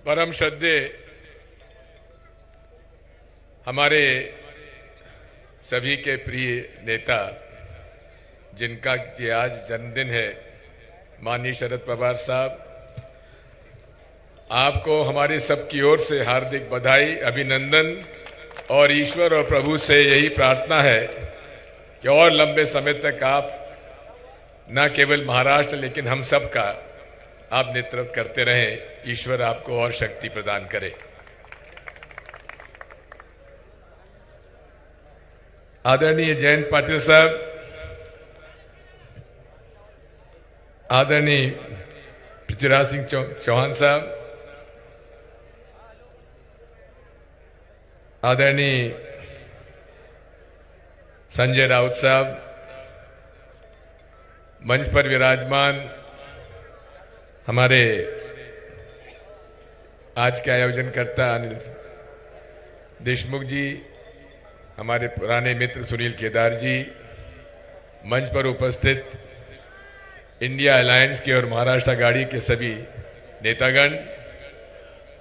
परम श्रद्धेय हमारे सभी के प्रिय नेता जिनका ये आज जन्मदिन है, माननीय शरद पवार साहब, आपको हमारे सबकी ओर से हार्दिक बधाई, अभिनंदन और ईश्वर और प्रभु से यही प्रार्थना है कि और लंबे समय तक आप न केवल महाराष्ट्र लेकिन हम सब का आप नेतृत्व करते रहें। ईश्वर आपको और शक्ति प्रदान करे। आदरणीय जयंत पाटिल साहब, आदरणीय पृथ्वीराज सिंह चौहान साहब, आदरणीय संजय राउत साहब, मंच पर विराजमान हमारे आज के आयोजन करता अनिल देशमुख जी, हमारे पुराने मित्र सुनील केदार जी, मंच पर उपस्थित इंडिया अलायंस के और महाराष्ट्र आघाड़ी के सभी नेतागण,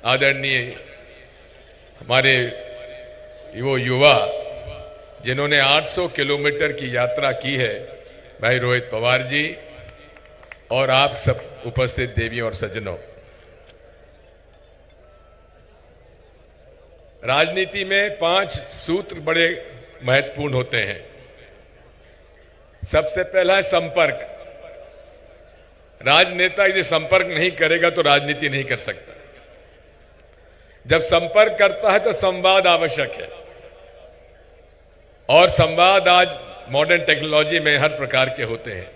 आदरणीय हमारे वो युवा जिन्होंने 800 किलोमीटर की यात्रा की है, भाई रोहित पवार जी, और आप सब उपस्थित देवियों और सज्जनों। राजनीति में 5 सूत्र बड़े महत्वपूर्ण होते हैं। सबसे पहला है संपर्क। राजनेता यदि संपर्क नहीं करेगा तो राजनीति नहीं कर सकता। जब संपर्क करता है तो संवाद आवश्यक है, और संवाद आज मॉडर्न टेक्नोलॉजी में हर प्रकार के होते हैं।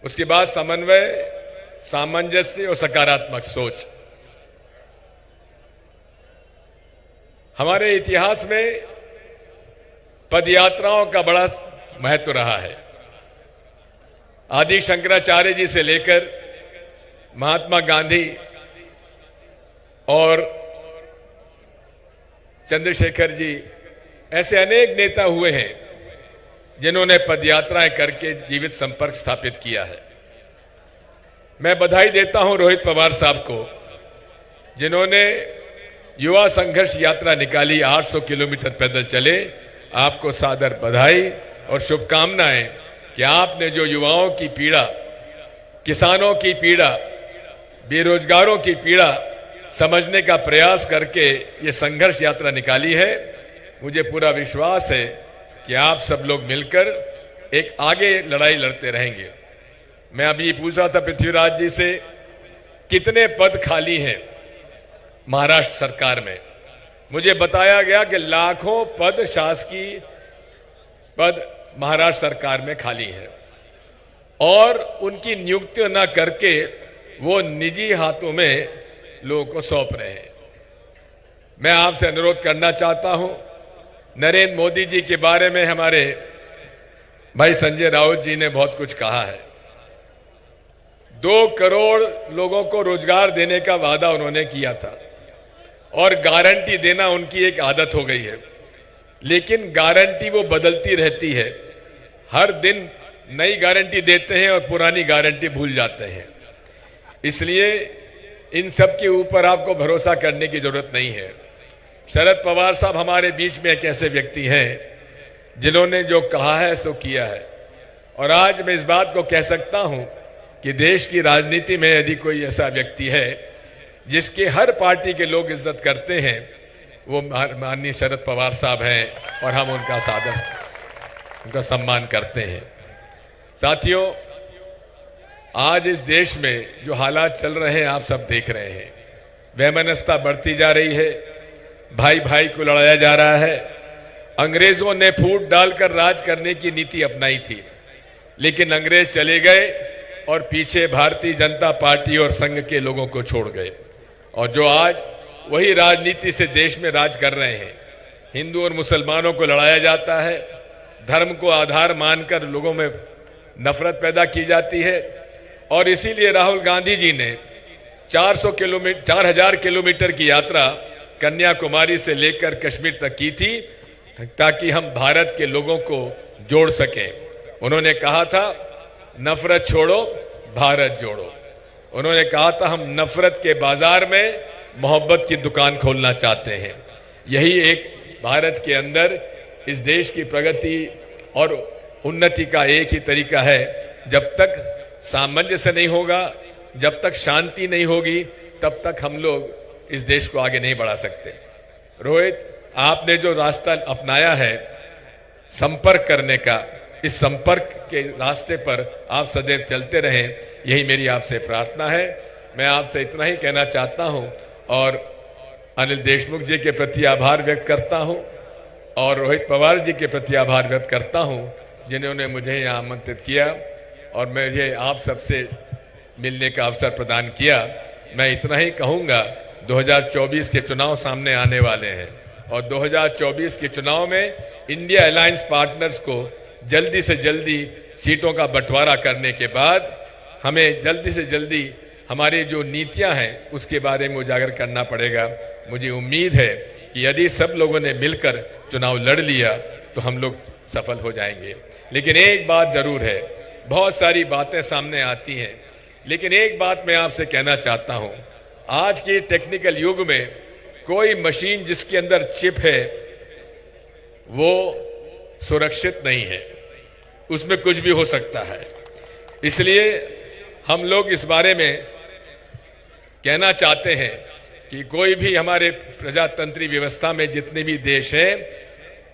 उसके बाद समन्वय, सामंजस्य और सकारात्मक सोच। हमारे इतिहास में पदयात्राओं का बड़ा महत्व रहा है। आदि शंकराचार्य जी से लेकर महात्मा गांधी और चंद्रशेखर जी, ऐसे अनेक नेता हुए हैं जिन्होंने पदयात्राएं करके जीवित संपर्क स्थापित किया है। मैं बधाई देता हूं रोहित पवार साहब को, जिन्होंने युवा संघर्ष यात्रा निकाली, 800 किलोमीटर पैदल चले। आपको सादर बधाई और शुभकामनाएं कि आपने जो युवाओं की पीड़ा, किसानों की पीड़ा, बेरोजगारों की पीड़ा समझने का प्रयास करके ये संघर्ष यात्रा निकाली है। मुझे पूरा विश्वास है कि आप सब लोग मिलकर एक आगे लड़ाई लड़ते रहेंगे। मैं अभी पूछ रहा था पृथ्वीराज जी से, कितने पद खाली हैं महाराष्ट्र सरकार में। मुझे बताया गया कि लाखों पद, शासकीय पद महाराष्ट्र सरकार में खाली है, और उनकी नियुक्ति न करके वो निजी हाथों में लोगों को सौंप रहे हैं। मैं आपसे अनुरोध करना चाहता हूं, नरेंद्र मोदी जी के बारे में हमारे भाई संजय राउत जी ने बहुत कुछ कहा है। 2 करोड़ लोगों को रोजगार देने का वादा उन्होंने किया था, और गारंटी देना उनकी एक आदत हो गई है। लेकिन गारंटी वो बदलती रहती है, हर दिन नई गारंटी देते हैं और पुरानी गारंटी भूल जाते हैं। इसलिए इन सब के ऊपर आपको भरोसा करने की जरूरत नहीं है। शरद पवार साहब हमारे बीच में एक ऐसे व्यक्ति हैं जिन्होंने जो कहा है सो किया है, और आज मैं इस बात को कह सकता हूं कि देश की राजनीति में यदि कोई ऐसा व्यक्ति है जिसके हर पार्टी के लोग इज्जत करते हैं, वो माननीय शरद पवार साहब हैं, और हम उनका सादर, उनका सम्मान करते हैं। साथियों, आज इस देश में जो हालात चल रहे हैं आप सब देख रहे हैं। वैमनस्यता बढ़ती जा रही है, भाई भाई को लड़ाया जा रहा है। अंग्रेजों ने फूट डालकर राज करने की नीति अपनाई थी, लेकिन अंग्रेज चले गए और पीछे भारतीय जनता पार्टी और संघ के लोगों को छोड़ गए, और जो आज वही राजनीति से देश में राज कर रहे हैं। हिंदू और मुसलमानों को लड़ाया जाता है, धर्म को आधार मानकर लोगों में नफरत पैदा की जाती है, और इसीलिए राहुल गांधी जी ने 4000 किलोमीटर की यात्रा कन्याकुमारी से लेकर कश्मीर तक की थी, ताकि हम भारत के लोगों को जोड़ सकें। उन्होंने कहा था, नफरत छोड़ो, भारत जोड़ो। उन्होंने कहा था हम नफरत के बाजार में मोहब्बत की दुकान खोलना चाहते हैं। यही एक भारत के अंदर इस देश की प्रगति और उन्नति का एक ही तरीका है। जब तक सामंजस्य नहीं होगा, जब तक शांति नहीं होगी, तब तक हम लोग इस देश को आगे नहीं बढ़ा सकते। रोहित, आपने जो रास्ता अपनाया है संपर्क करने का, इस संपर्क के रास्ते पर आप सदैव चलते रहें, यही मेरी आपसे प्रार्थना है। मैं आपसे इतना ही कहना चाहता हूं और अनिल देशमुख जी के प्रति आभार व्यक्त करता हूं और रोहित पवार जी के प्रति आभार व्यक्त करता हूं जिन्होंने मुझे यहाँ आमंत्रित किया और मुझे आप सबसे मिलने का अवसर प्रदान किया। मैं इतना ही कहूंगा, 2024 के चुनाव सामने आने वाले हैं और 2024 के चुनाव में इंडिया अलायंस पार्टनर्स को जल्दी से जल्दी सीटों का बंटवारा करने के बाद हमें जल्दी से जल्दी हमारी जो नीतियां हैं उसके बारे में उजागर करना पड़ेगा। मुझे उम्मीद है कि यदि सब लोगों ने मिलकर चुनाव लड़ लिया तो हम लोग सफल हो जाएंगे। लेकिन एक बात जरूर है, बहुत सारी बातें सामने आती हैं, लेकिन एक बात मैं आपसे कहना चाहता हूं, आज के टेक्निकल युग में कोई मशीन जिसके अंदर चिप है वो सुरक्षित नहीं है, उसमें कुछ भी हो सकता है। इसलिए हम लोग इस बारे में कहना चाहते हैं कि कोई भी हमारे प्रजातंत्री व्यवस्था में जितने भी देश हैं,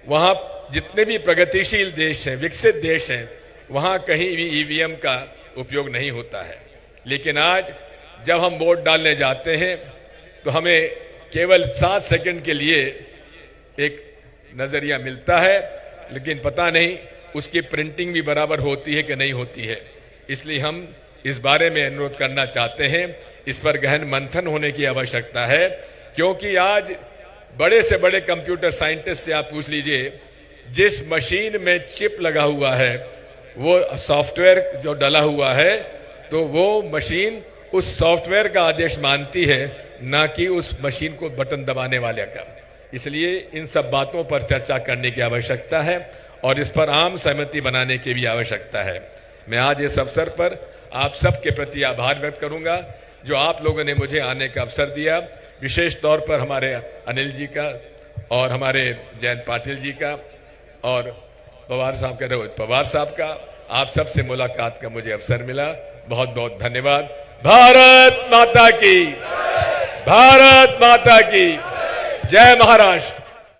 वहां जितने भी प्रगतिशील देश हैं, विकसित देश हैं, वहां कहीं भी ईवीएम का उपयोग नहीं होता है। लेकिन आज जब हम वोट डालने जाते हैं तो हमें केवल 7 सेकंड के लिए एक नजरिया मिलता है, लेकिन पता नहीं उसकी प्रिंटिंग भी बराबर होती है कि नहीं होती है। इसलिए हम इस बारे में अनुरोध करना चाहते हैं, इस पर गहन मंथन होने की आवश्यकता है, क्योंकि आज बड़े से बड़े कंप्यूटर साइंटिस्ट से आप पूछ लीजिए, जिस मशीन में चिप लगा हुआ है वो सॉफ्टवेयर जो डला हुआ है, तो वो मशीन उस सॉफ्टवेयर का आदेश मानती है, ना कि उस मशीन को बटन दबाने वाले का। इसलिए इन सब बातों पर चर्चा करने की आवश्यकता है और इस पर आम सहमति बनाने की भी आवश्यकता है। मैं आज इस अवसर पर आप सबके प्रति आभार व्यक्त करूंगा जो आप लोगों ने मुझे आने का अवसर दिया, विशेष तौर पर हमारे अनिल जी का और हमारे जयंत पाटिल जी का और पवार साहब का, रोहित पवार साहब का। आप सबसे मुलाकात का मुझे अवसर मिला, बहुत बहुत धन्यवाद। भारत माता की, भारत माता की जय। महाराष्ट्र।